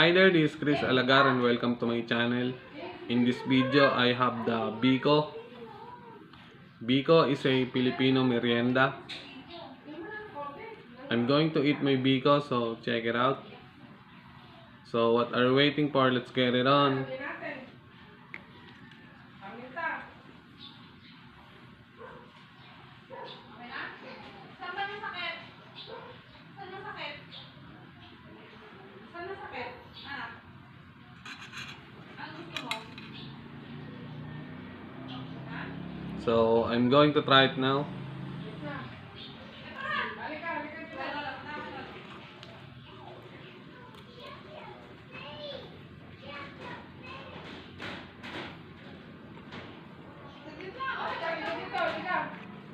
Hi there, this is Chris Alagar and welcome to my channel. In this video, I have the Biko. Biko is a Filipino merienda. I'm going to eat my Biko, so check it out. So what are we waiting for? Let's get it on. So I'm going to try it now.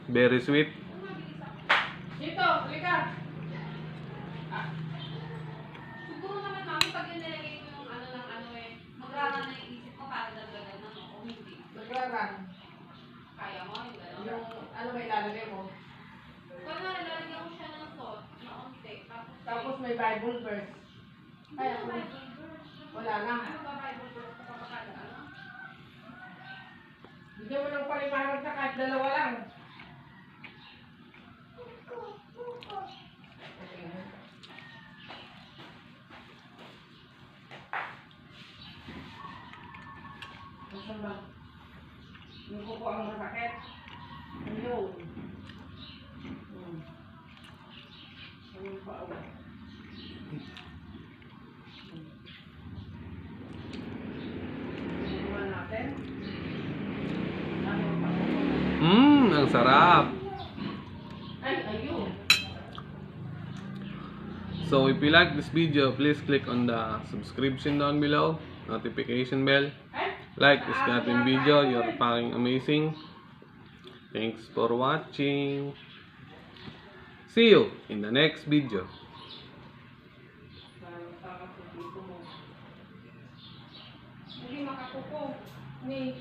Very sweet. Dito, halika. Siguro naman mami, pag yun nilagay ko yung ano ng ano magrarang na yung isip ko para dagdagan na o hindi. Magrarang. Kaya mo yung gano'n? Yung ano may ilalagay mo. Kaya nga, lalagyan ko siya ng salt na onte. Tapos may Bible verse. Ay, ako. Wala lang. Ano ba Bible verse ko papakala? Ano? Bigyan mo ng paliwanag sa kahit dalawa lang. Saan ba? Yung kuko ang masakit. Ayun. Ayun pa ako. Tingnan natin. Ano pa ako? Ang sarap. Ay, ayun. So if you like this video, please click on the subscription down below, notification bell. Like this ating video, you're fucking amazing. Thanks for watching. See you in the next video. Hindi makakuko. Ni